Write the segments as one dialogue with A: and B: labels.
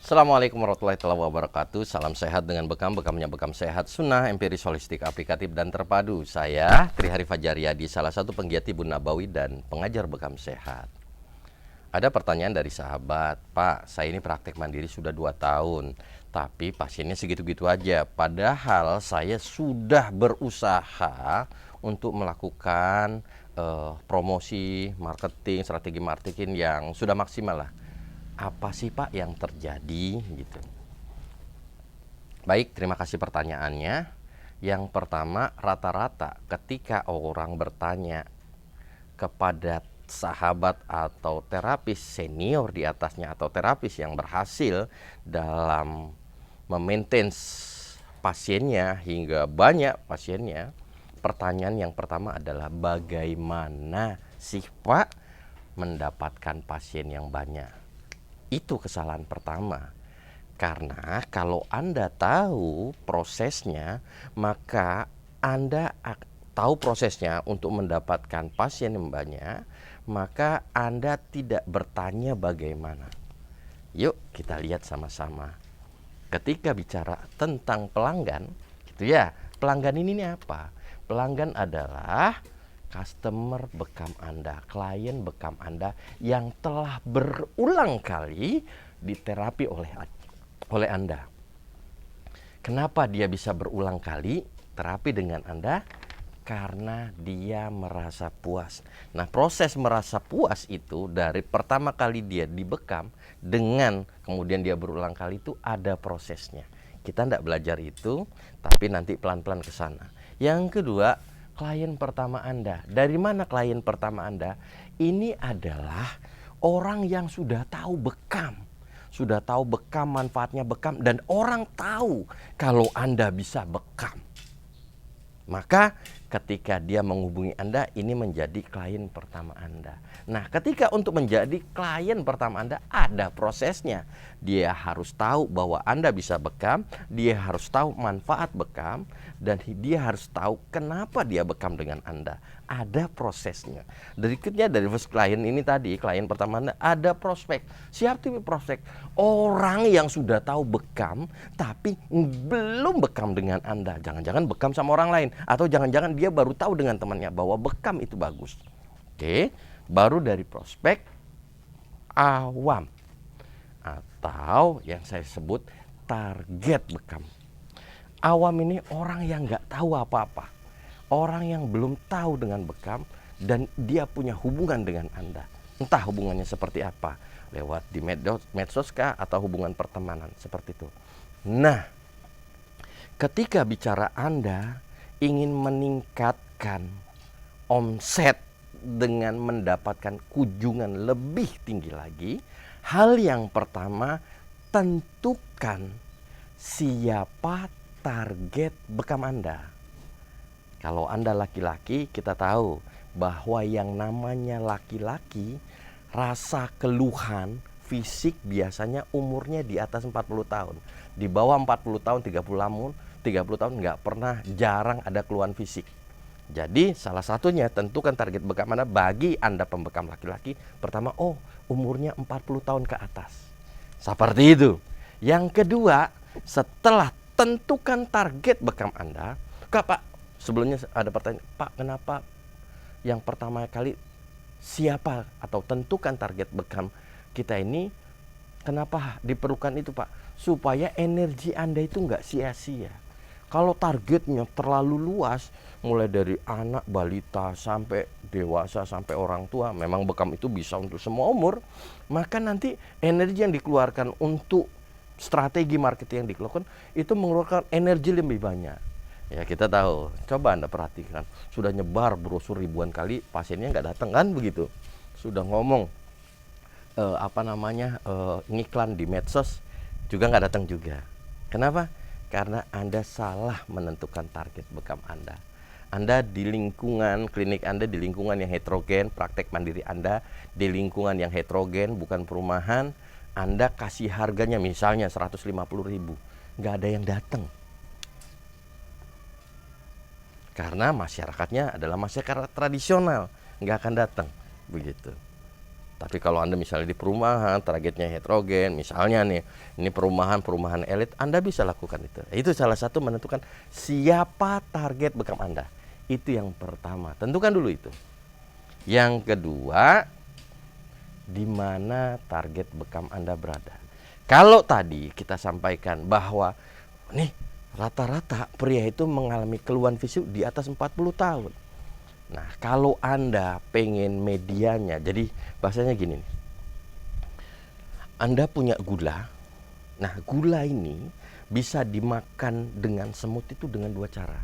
A: Assalamualaikum warahmatullahi wabarakatuh. Salam sehat dengan bekamnya bekam sehat, sunnah, empiris, holistik, aplikatif, dan terpadu. Saya Trihari Fajaryadi, salah satu penggiat Tibun Nabawi dan pengajar bekam sehat. Ada pertanyaan dari sahabat, Pak, saya ini praktek mandiri sudah 2 tahun, tapi pasiennya segitu-gitu aja. Padahal saya sudah berusaha untuk melakukan promosi, marketing, strategi marketing yang sudah maksimal lah. Apa sih Pak yang terjadi gitu? Baik, terima kasih pertanyaannya. Yang pertama, rata-rata ketika orang bertanya kepada sahabat atau terapis senior di atasnya atau terapis yang berhasil dalam memaintain pasiennya hingga banyak pasiennya, pertanyaan yang pertama adalah bagaimana sih Pak mendapatkan pasien yang banyak? Itu kesalahan pertama. Karena kalau Anda tahu prosesnya, maka Anda tahu prosesnya untuk mendapatkan pasien yang banyak, maka Anda tidak bertanya bagaimana. Yuk kita lihat sama-sama. Ketika bicara tentang pelanggan, gitu ya. Pelanggan ini apa? Pelanggan adalah customer bekam Anda, klien bekam Anda yang telah berulang kali diterapi oleh Anda. Kenapa dia bisa berulang kali terapi dengan Anda? Karena dia merasa puas. Nah, proses merasa puas itu dari pertama kali dia dibekam dengan kemudian dia berulang kali itu ada prosesnya. Kita tidak belajar itu, tapi nanti pelan-pelan ke sana. Yang kedua, klien pertama Anda. Dari mana klien pertama Anda? Ini adalah orang yang sudah tahu bekam. Sudah tahu bekam, manfaatnya bekam, dan orang tahu kalau Anda bisa bekam. Maka ketika dia menghubungi Anda, ini menjadi klien pertama Anda. Nah, ketika untuk menjadi klien pertama Anda, ada prosesnya. Dia harus tahu bahwa Anda bisa bekam, dia harus tahu manfaat bekam, dan dia harus tahu kenapa dia bekam dengan Anda. Ada prosesnya. Berikutnya dari first klien ini tadi, klien pertama Anda, ada prospek. Siapa itu prospek? Orang yang sudah tahu bekam, tapi belum bekam dengan Anda. Jangan-jangan bekam sama orang lain. Atau jangan-jangan dia baru tahu dengan temannya bahwa bekam itu bagus. Oke, baru dari prospek awam. Atau yang saya sebut target bekam. Awam ini orang yang nggak tahu apa-apa. Orang yang belum tahu dengan bekam dan dia punya hubungan dengan Anda. Entah hubungannya seperti apa. Lewat di medsos kah atau hubungan pertemanan seperti itu. Nah, ketika bicara Anda ingin meningkatkan omset dengan mendapatkan kunjungan lebih tinggi lagi, hal yang pertama, tentukan siapa target bekam Anda. Kalau Anda laki-laki, kita tahu bahwa yang namanya laki-laki, rasa keluhan fisik biasanya umurnya di atas 40 tahun. Di bawah 40 tahun, 30 tahun nggak pernah, jarang ada keluhan fisik. Jadi salah satunya tentukan target bekam Anda bagi Anda pembekam laki-laki. Pertama, umurnya 40 tahun ke atas. Seperti itu. Yang kedua, setelah tentukan target bekam Anda, Pak, sebelumnya ada pertanyaan, Pak, kenapa yang pertama kali siapa atau tentukan target bekam kita ini, kenapa diperlukan itu Pak? Supaya energi Anda itu nggak sia-sia. Kalau targetnya terlalu luas, mulai dari anak balita sampai dewasa sampai orang tua, memang bekam itu bisa untuk semua umur, maka nanti energi yang dikeluarkan untuk strategi marketing yang dikeluarkan itu mengeluarkan energi lebih banyak. Ya kita tahu, coba Anda perhatikan, sudah nyebar brosur ribuan kali, pasiennya nggak datang kan begitu. Sudah ngomong ngiklan di medsos juga nggak datang juga. Kenapa? Karena Anda salah menentukan target bekam Anda. Anda di lingkungan klinik Anda, di lingkungan yang heterogen, praktek mandiri Anda di lingkungan yang heterogen, bukan perumahan. Anda kasih harganya misalnya 150.000, nggak ada yang datang. Karena masyarakatnya adalah masyarakat tradisional, nggak akan datang begitu. Tapi kalau Anda misalnya di perumahan, targetnya heterogen, misalnya nih, ini perumahan elit, Anda bisa lakukan itu. Itu salah satu menentukan siapa target bekam Anda. Itu yang pertama, tentukan dulu itu. Yang kedua, di mana target bekam Anda berada. Kalau tadi kita sampaikan bahwa nih rata-rata pria itu mengalami keluhan fisik di atas 40 tahun. Nah, kalau Anda pengen medianya, jadi bahasanya gini nih. Anda punya gula. Nah, gula ini bisa dimakan dengan semut itu dengan dua cara.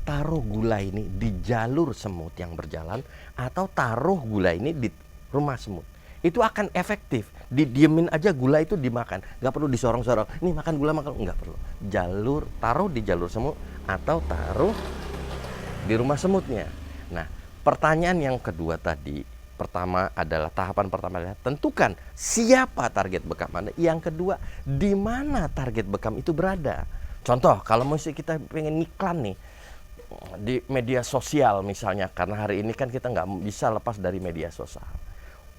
A: Taruh gula ini di jalur semut yang berjalan atau taruh gula ini di rumah semut. Itu akan efektif. Didiemin aja gula itu dimakan. Nggak perlu disorong-sorong. Nih makan gula, makan. Nggak perlu. Taruh di jalur semut atau taruh di rumah semutnya. Nah, pertanyaan yang kedua tadi, tahapan pertama adalah tentukan siapa target bekam Anda. Yang kedua, di mana target bekam itu berada. Contoh, kalau misalnya kita pengen ngiklan nih di media sosial misalnya, karena hari ini kan kita nggak bisa lepas dari media sosial.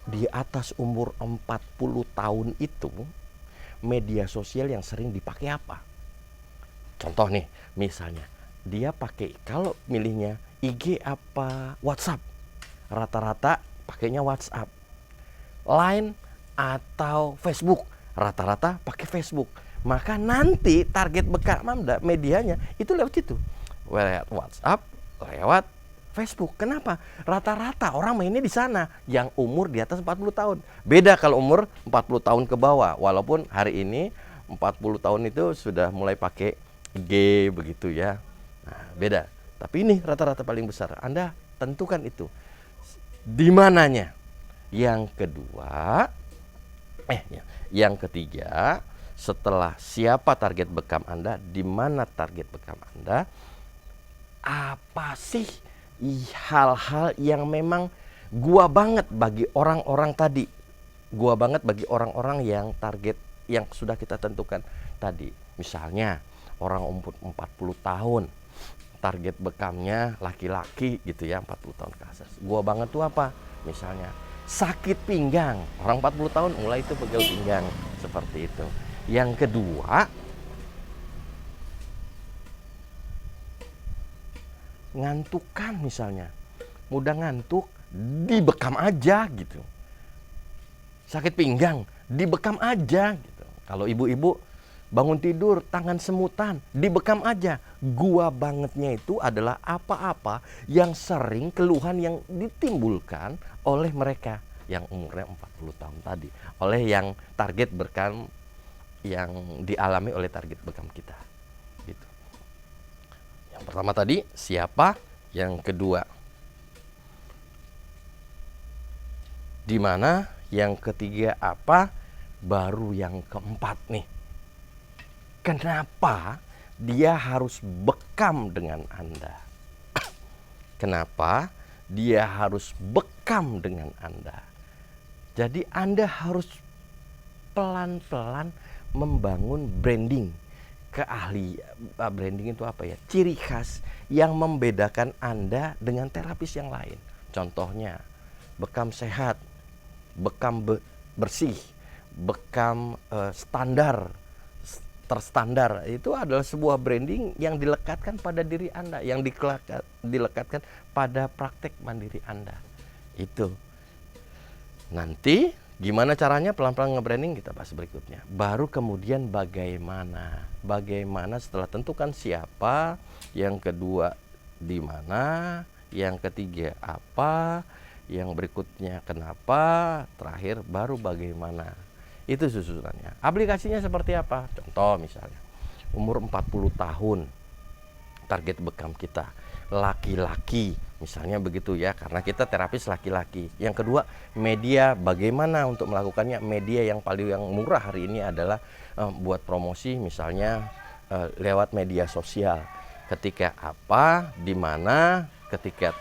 A: Di atas umur 40 tahun itu, media sosial yang sering dipakai apa? Contoh nih, misalnya dia pakai, kalau milihnya IG apa WhatsApp, rata-rata pakainya WhatsApp. Line atau Facebook, rata-rata pakai Facebook. Maka nanti target bekam Anda medianya itu lewat situ, lewat WhatsApp, lewat Facebook. Kenapa? Rata-rata orang mainnya di sana yang umur di atas 40 tahun. Beda kalau umur 40 tahun ke bawah. Walaupun hari ini 40 tahun itu sudah mulai pakai G begitu ya. Nah, beda. Tapi ini rata-rata paling besar. Anda tentukan itu. Di mananya? Yang kedua, yang ketiga, setelah siapa target bekam Anda, di mana target bekam Anda, apa sih hal-hal yang memang gua banget bagi orang-orang tadi. Gua banget bagi orang-orang yang target yang sudah kita tentukan tadi. Misalnya orang umur 40 tahun, target bekamnya laki-laki gitu ya, 40 tahun ke atas. Gua banget tuh apa? Misalnya sakit pinggang, orang 40 tahun mulai itu pegel pinggang, seperti itu. Yang kedua, ngantukan misalnya, mudah ngantuk, dibekam aja gitu. Sakit pinggang, dibekam aja gitu. Kalau ibu-ibu bangun tidur, tangan semutan, dibekam aja. Gua bangetnya itu adalah apa-apa yang sering keluhan yang ditimbulkan oleh mereka yang umurnya 40 tahun tadi. Oleh yang target bekam yang dialami oleh target bekam kita. Gitu. Yang pertama tadi siapa, yang kedua di mana, yang ketiga apa, baru yang keempat nih. Kenapa dia harus bekam dengan Anda? Kenapa dia harus bekam dengan Anda? Jadi Anda harus pelan-pelan membangun branding. Branding itu apa ya? Ciri khas yang membedakan Anda dengan terapis yang lain. Contohnya, bekam sehat, bekam bersih, bekam terstandar. Itu adalah sebuah branding yang dilekatkan pada diri Anda, yang dilekatkan pada praktek mandiri Anda. Itu. Nanti gimana caranya pelan-pelan nge-branding kita bahas berikutnya. Baru kemudian bagaimana setelah tentukan siapa, yang kedua di mana, yang ketiga apa, yang berikutnya kenapa, terakhir baru bagaimana. Itu susunannya. Aplikasinya seperti apa? Contoh misalnya, umur 40 tahun, target bekam kita laki-laki, misalnya begitu ya, karena kita terapis laki-laki. Yang kedua, media, bagaimana untuk melakukannya? Media yang paling murah hari ini adalah buat promosi, misalnya lewat media sosial. Ketika apa, di mana, ketika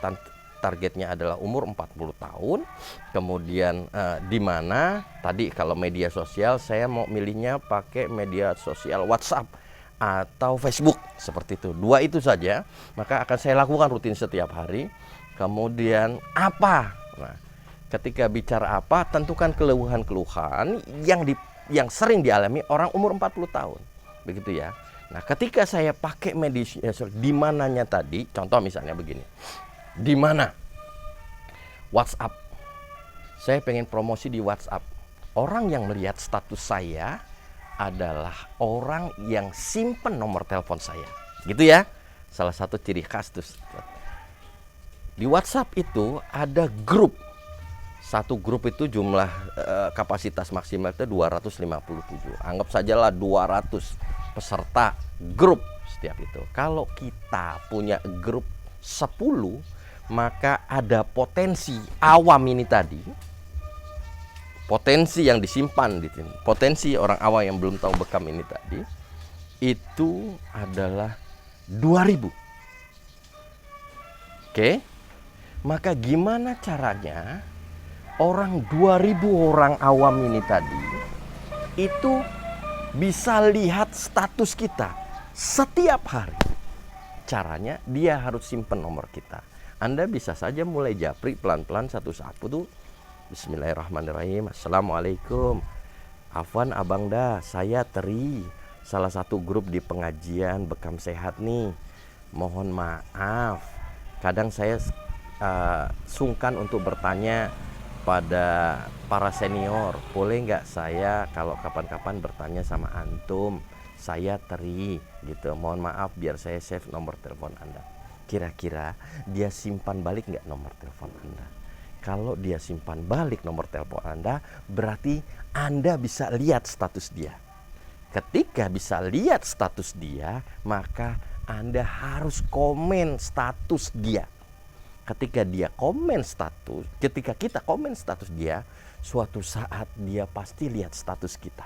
A: targetnya adalah umur 40 tahun, kemudian di mana, tadi kalau media sosial saya mau milihnya pakai media sosial WhatsApp atau Facebook, seperti itu. Dua itu saja, maka akan saya lakukan rutin setiap hari. Kemudian apa? Nah, Ketika bicara apa, tentukan keluhan-keluhan yang sering dialami orang umur 40 tahun. Begitu ya. Nah, ketika saya pakai media sosial, di mananya tadi, contoh misalnya begini. Di mana? WhatsApp. Saya pengen promosi di WhatsApp. Orang yang melihat status saya adalah orang yang simpen nomor telepon saya. Gitu ya. Salah satu ciri khas tuh. Di WhatsApp itu ada grup. Satu grup itu jumlah kapasitas maksimal itu 257. Anggap sajalah 200 peserta grup setiap itu. Kalau kita punya grup 10, maka ada potensi awam ini tadi. Potensi yang disimpan di sini. Potensi orang awam yang belum tahu bekam ini tadi itu adalah 2000. Oke. Maka gimana caranya orang 2000 orang awam ini tadi itu bisa lihat status kita setiap hari. Caranya dia harus simpen nomor kita. Anda bisa saja mulai japri pelan-pelan satu-satu tuh. Bismillahirrahmanirrahim. Assalamualaikum. Afwan Abang dah, saya Teri, salah satu grup di pengajian Bekam Sehat nih. Mohon maaf, kadang saya sungkan untuk bertanya pada para senior, boleh nggak saya kalau kapan-kapan bertanya sama antum? Saya Teri gitu, mohon maaf biar saya save nomor telepon Anda. Kira-kira dia simpan balik nggak nomor telepon Anda? Kalau dia simpan balik nomor telepon Anda, berarti Anda bisa lihat status dia. Ketika bisa lihat status dia, maka Anda harus komen status dia. Ketika dia komen status, ketika kita komen status dia, suatu saat dia pasti lihat status kita.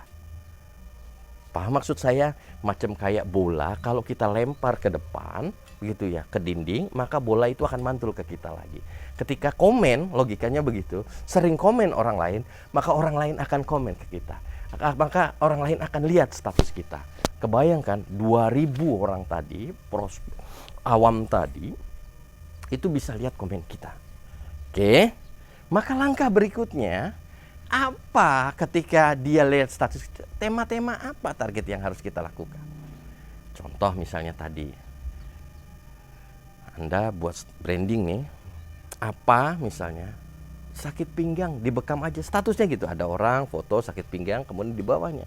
A: Paham maksud saya? Macam kayak bola, kalau kita lempar ke depan, begitu ya, ke dinding, maka bola itu akan mantul ke kita lagi. Ketika komen, logikanya begitu, sering komen orang lain, maka orang lain akan komen ke kita. Maka orang lain akan lihat status kita. Kebayangkan 2000 orang tadi, awam tadi, itu bisa lihat komen kita. Oke, maka langkah berikutnya apa ketika dia lihat status, tema-tema apa target yang harus kita lakukan? Contoh misalnya tadi, Anda buat branding nih, apa misalnya sakit pinggang dibekam aja statusnya gitu. Ada orang foto sakit pinggang, kemudian di bawahnya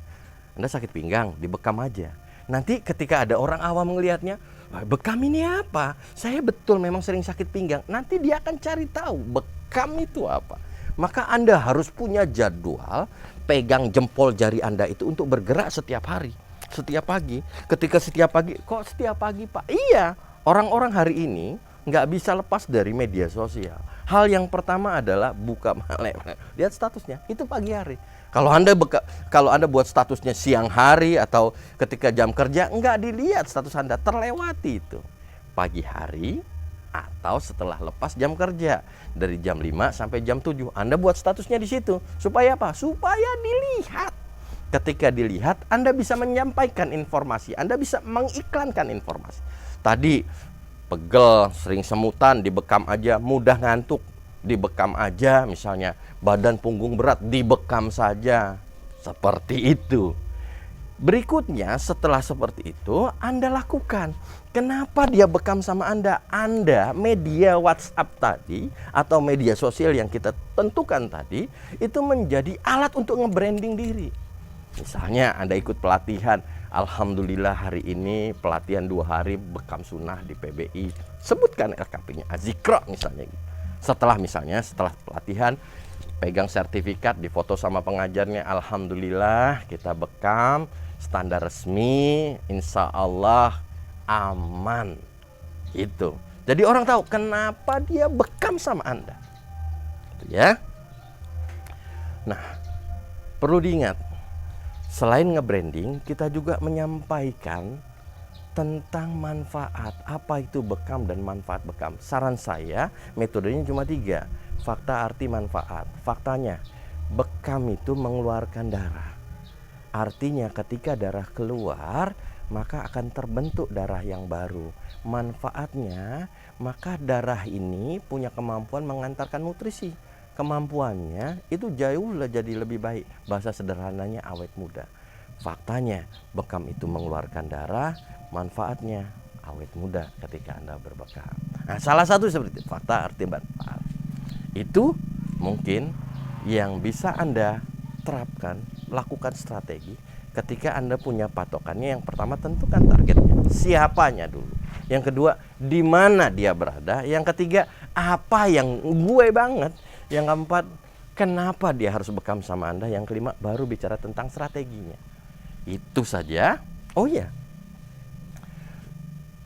A: Anda sakit pinggang dibekam aja. Nanti ketika ada orang awam melihatnya, bekam ini apa? Saya betul memang sering sakit pinggang. Nanti dia akan cari tahu bekam itu apa. Maka Anda harus punya jadwal, pegang jempol jari Anda itu untuk bergerak setiap hari, setiap pagi. Ketika setiap pagi, kok setiap pagi Pak? Iya, orang-orang hari ini nggak bisa lepas dari media sosial. Hal yang pertama adalah buka lihat statusnya, itu pagi hari. Kalau Anda buat statusnya siang hari atau ketika jam kerja, nggak dilihat status Anda, terlewati itu. Pagi hari atau setelah lepas jam kerja, dari jam 5 sampai jam 7, Anda buat statusnya di situ. Supaya apa? Supaya dilihat. Ketika dilihat, Anda bisa menyampaikan informasi, Anda bisa mengiklankan informasi. Tadi pegel, sering semutan, dibekam aja, mudah ngantuk, dibekam aja, misalnya badan punggung berat, dibekam saja. Seperti itu. Berikutnya setelah seperti itu, Anda lakukan. Kenapa dia bekam sama Anda? Anda media WhatsApp tadi atau media sosial yang kita tentukan tadi itu menjadi alat untuk nge-branding diri. Misalnya Anda ikut pelatihan, alhamdulillah hari ini pelatihan 2 hari bekam sunnah di PBI. Sebutkan LKP-nya, Azikra misalnya. Setelah pelatihan, pegang sertifikat, difoto sama pengajarnya, alhamdulillah kita bekam, standar resmi, insya Allah aman. Itu. Jadi orang tahu kenapa dia bekam sama Anda. Itu ya. Nah, perlu diingat, selain nge-branding, kita juga menyampaikan tentang manfaat. Apa itu bekam dan manfaat bekam? Saran saya, metodenya cuma 3. Fakta, arti, manfaat. Faktanya, bekam itu mengeluarkan darah. Artinya ketika darah keluar, maka akan terbentuk darah yang baru. Manfaatnya, maka darah ini punya kemampuan mengantarkan nutrisi. kemampuannya itu jauh jadi lebih baik. Bahasa sederhananya awet muda. Faktanya bekam itu mengeluarkan darah, manfaatnya awet muda ketika Anda berbekam. Nah, salah satu seperti itu, fakta arti manfaat. Itu mungkin yang bisa Anda terapkan, lakukan strategi ketika Anda punya patokannya. Yang pertama, tentukan targetnya, siapanya dulu. Yang kedua, di mana dia berada. Yang ketiga, apa yang gue banget. Yang keempat, kenapa dia harus bekam sama Anda. Yang kelima, baru bicara tentang strateginya. Itu saja. Oh iya,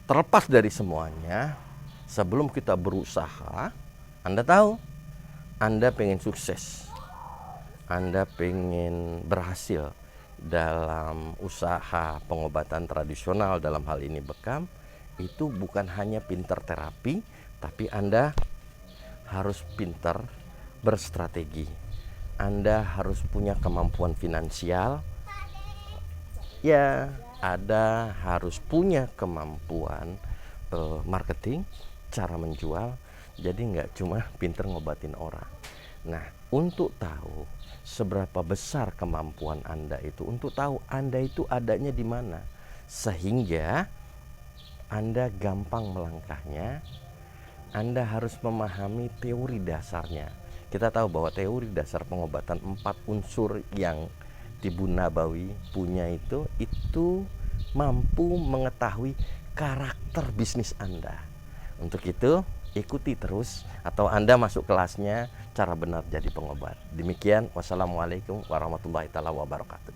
A: terlepas dari semuanya, sebelum kita berusaha, Anda tahu, Anda pengen sukses, Anda pengen berhasil dalam usaha pengobatan tradisional, dalam hal ini bekam, itu bukan hanya pintar terapi, tapi Anda harus pintar berstrategi. Anda harus punya kemampuan finansial. Ya, Anda harus punya kemampuan marketing, cara menjual. Jadi nggak cuma pintar ngobatin orang. Nah, untuk tahu seberapa besar kemampuan Anda itu, untuk tahu Anda itu adanya di mana, sehingga Anda gampang melangkahnya, Anda harus memahami teori dasarnya. Kita tahu bahwa teori dasar pengobatan 4 unsur yang Tibu Nabawi punya itu mampu mengetahui karakter bisnis Anda. Untuk itu, ikuti terus atau Anda masuk kelasnya cara benar jadi pengobat. Demikian, wassalamualaikum warahmatullahi wabarakatuh.